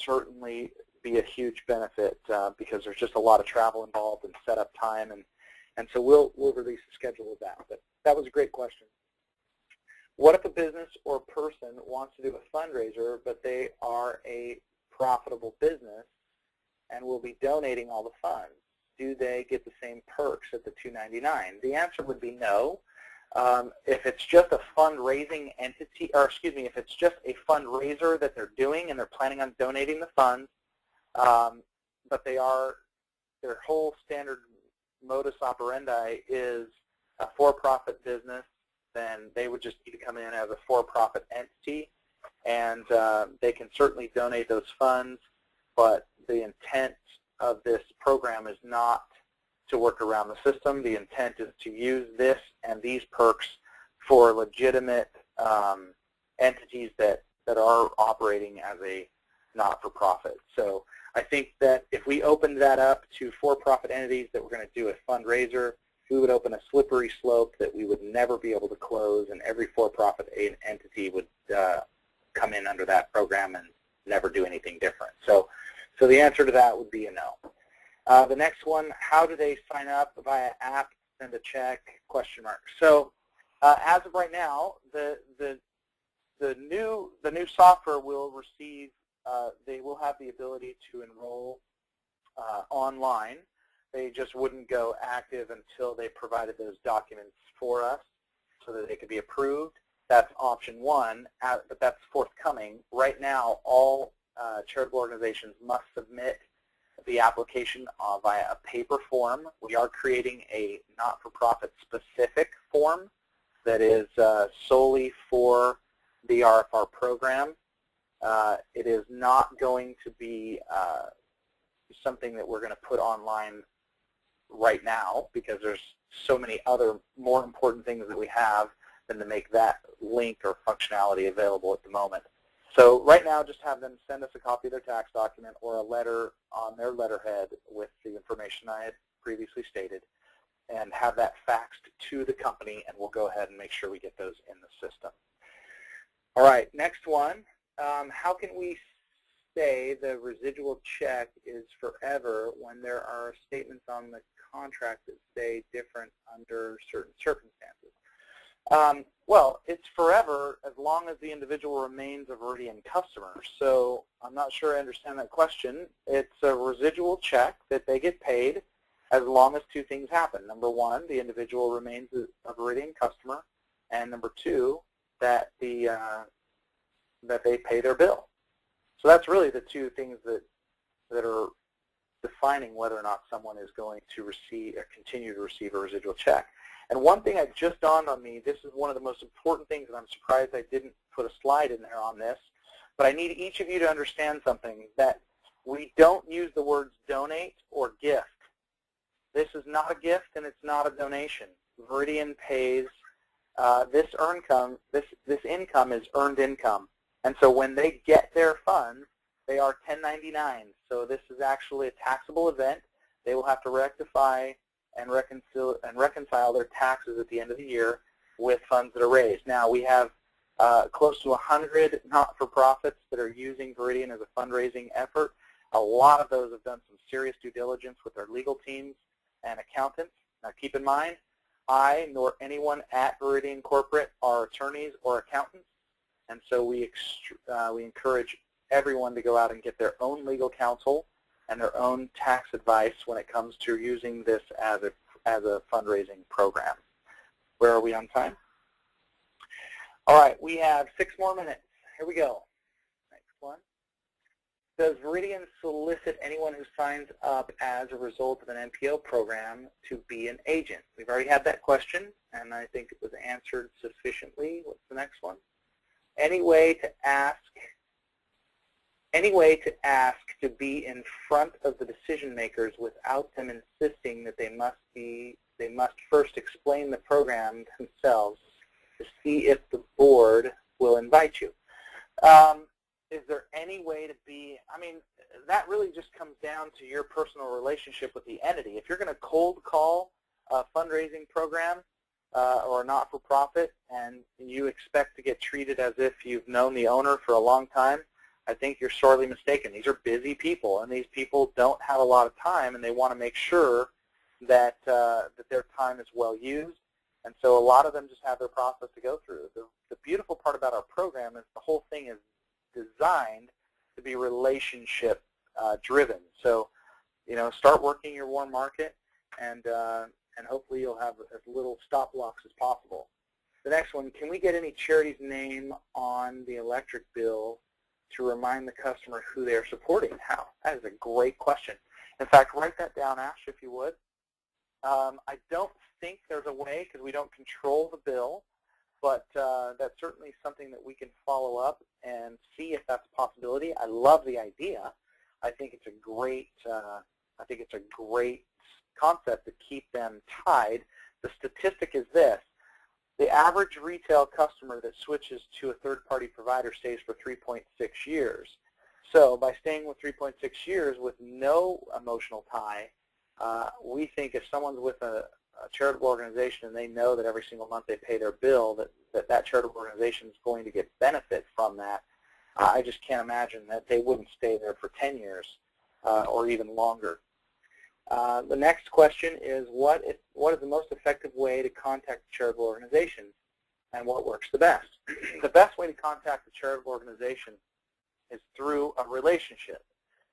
certainly be a huge benefit because there's just a lot of travel involved and setup time, and so we'll release a schedule of that. But that was a great question. What if a business or person wants to do a fundraiser, but they are a profitable business and will be donating all the funds? Do they get the same perks at the $299? The answer would be no. If it's just a fundraising entity, or excuse me, if it's just a fundraiser that they're doing and they're planning on donating the funds, but their whole standard modus operandi is a for-profit business, then they would just need to come in as a for-profit entity, and they can certainly donate those funds, but the intent of this program is not to work around the system. The intent is to use this and these perks for legitimate entities that are operating as a not-for-profit. So I think that if we opened that up to for-profit entities that were going to do a fundraiser, we would open a slippery slope that we would never be able to close, and every for-profit entity would come in under that program and never do anything different. So the answer to that would be a no. The next one, how do they sign up via app, send a check, question mark. So as of right now, the new software will receive, they will have the ability to enroll online. They just wouldn't go active until they provided those documents for us so that they could be approved. That's option one, but that's forthcoming. Right now, all charitable organizations must submit the application via a paper form. We are creating a not-for-profit specific form that is solely for the RFR program. It is not going to be something that we're going to put online right now because there's so many other more important things that we have than to make that link or functionality available at the moment. So right now, just have them send us a copy of their tax document or a letter on their letterhead with the information I had previously stated, and have that faxed to the company, and we'll go ahead and make sure we get those in the system. All right, next one. How can we say the residual check is forever when there are statements on the contract that say different under certain circumstances? Well, it's forever as long as the individual remains a Viridian customer. So I'm not sure I understand that question. It's a residual check that they get paid as long as two things happen. Number one, the individual remains a Viridian customer, and number two, that that they pay their bill. So that's really the two things that are defining whether or not someone is going to receive or continue to receive a residual check. And one thing that just dawned on me, this is one of the most important things, and I'm surprised I didn't put a slide in there on this, but I need each of you to understand something, that we don't use the words donate or gift. This is not a gift and it's not a donation. Viridian pays this income is earned income. And so when they get their funds, they are 1099. So this is actually a taxable event. They will have to rectify and reconcile their taxes at the end of the year with funds that are raised. Now, we have close to 100 not-for-profits that are using Viridian as a fundraising effort. A lot of those have done some serious due diligence with their legal teams and accountants. Now, keep in mind, I nor anyone at Viridian Corporate are attorneys or accountants, and so we encourage everyone to go out and get their own legal counsel and their own tax advice when it comes to using this as a fundraising program. Where are we on time? All right, we have 6 more minutes. Here we go. Next one. Does Viridian solicit anyone who signs up as a result of an NPO program to be an agent? We've already had that question, and I think it was answered sufficiently. What's the next one? Any way to ask to be in front of the decision makers without them insisting that they must first explain the program themselves to see if the board will invite you. Is there any way to be, I mean, that really just comes down to your personal relationship with the entity. If you're going to cold call a fundraising program or a not-for-profit and you expect to get treated as if you've known the owner for a long time, I think you're sorely mistaken. These are busy people, and these people don't have a lot of time, and they want to make sure that that their time is well used. And so a lot of them just have their process to go through. The beautiful part about our program is the whole thing is designed to be relationship driven. So, start working your warm market, and hopefully you'll have as little stop blocks as possible. The next one, can we get any charity's name on the electric bill to remind the customer who they are supporting? How? That is a great question. In fact, write that down, Ash, if you would. I don't think there's a way because we don't control the bill, but that's certainly something that we can follow up and see if that's a possibility. I love the idea. I think it's a great concept to keep them tied. The statistic is this: the average retail customer that switches to a third-party provider stays for 3.6 years. So by staying with 3.6 years with no emotional tie, we think if someone's with a charitable organization and they know that every single month they pay their bill, that charitable organization is going to get benefit from that. I just can't imagine that they wouldn't stay there for 10 years or even longer. The next question is, what is the most effective way to contact a charitable organization, and what works the best? The best way to contact a charitable organization is through a relationship.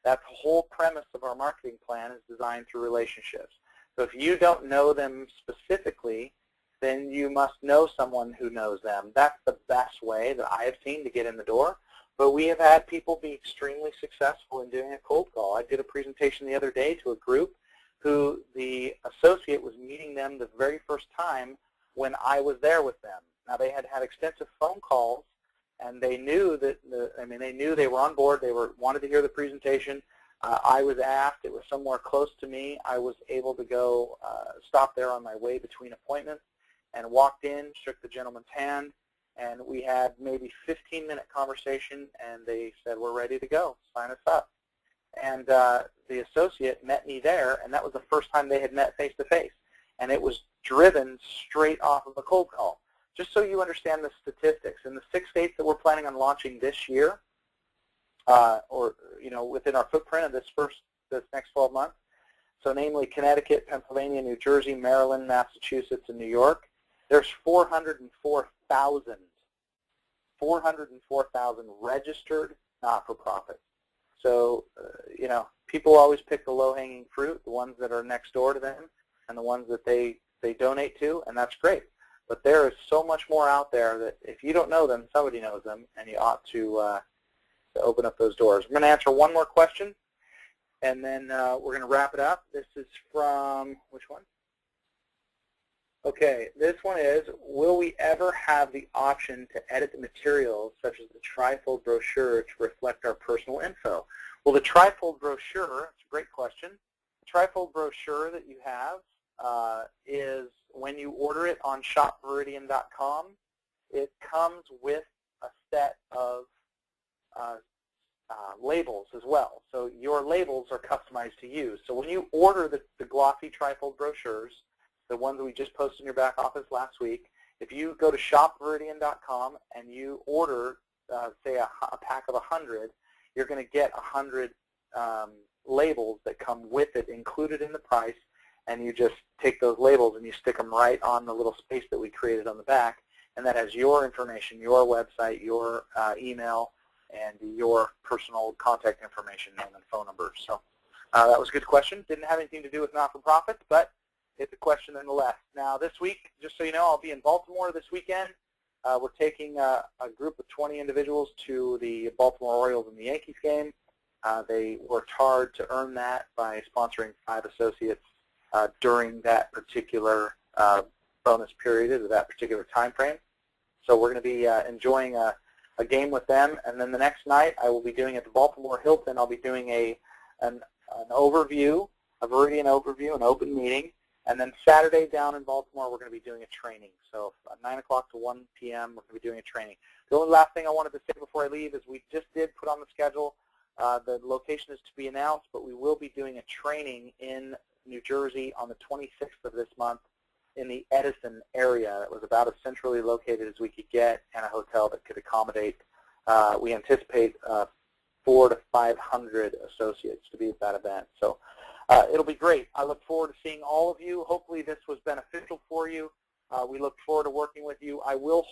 That whole premise of our marketing plan is designed through relationships. So if you don't know them specifically, then you must know someone who knows them. That's the best way that I have seen to get in the door. But we have had people be extremely successful in doing a cold call. I did a presentation the other day to a group who the associate was meeting them the very first time when I was there with them. Now, they had had extensive phone calls, and they knew that they knew they were on board. They wanted to hear the presentation. I was asked. It was somewhere close to me. I was able to go stop there on my way between appointments and walked in, shook the gentleman's hand, and we had maybe 15-minute conversation, and they said, we're ready to go. Sign us up. And the associate met me there, and that was the first time they had met face-to-face. And it was driven straight off of a cold call. Just so you understand the statistics, in the 6 states that we're planning on launching this year, within our footprint of this next 12 months, so namely Connecticut, Pennsylvania, New Jersey, Maryland, Massachusetts, and New York, there's 404,000 registered not-for-profits. So, people always pick the low-hanging fruit, the ones that are next door to them, and the ones that they donate to, and that's great. But there is so much more out there that if you don't know them, somebody knows them, and you ought to open up those doors. We're going to answer one more question, and then we're going to wrap it up. This is from, which one? Okay, this one is, will we ever have the option to edit the materials, such as the trifold brochure, to reflect our personal info? Well, the trifold brochure, it's a great question. The trifold brochure that you have is, when you order it on shopviridian.com, it comes with a set of labels as well. So your labels are customized to you. So when you order the glossy trifold brochures, the ones that we just posted in your back office last week, if you go to shopviridian.com and you order, say, a pack of 100, you're going to get 100 labels that come with it included in the price, and you just take those labels and you stick them right on the little space that we created on the back, and that has your information, your website, your email, and your personal contact information, name and phone number. So that was a good question. Didn't have anything to do with not-for-profits, but it's a question nonetheless. Now, this week, just so you know, I'll be in Baltimore this weekend. We're taking a group of 20 individuals to the Baltimore Orioles and the Yankees game. They worked hard to earn that by sponsoring 5 associates during that particular bonus period or that particular time frame. So we're going to be enjoying a game with them, and then the next night I will be doing at the Baltimore Hilton. I'll be doing an overview, a Viridian overview, an open meeting, and then Saturday down in Baltimore we're going to be doing a training. So 9 o'clock to 1 p.m. we're going to be doing a training. The only last thing I wanted to say before I leave is we just did put on the schedule. The location is to be announced, but we will be doing a training in New Jersey on the 26th of this month in the Edison area. It was about as centrally located as we could get, and a hotel that could accommodate. We anticipate 400 to 500 associates to be at that event. So it'll be great. I look forward to seeing all of you. Hopefully this was beneficial for you. We look forward to working with you. I will hold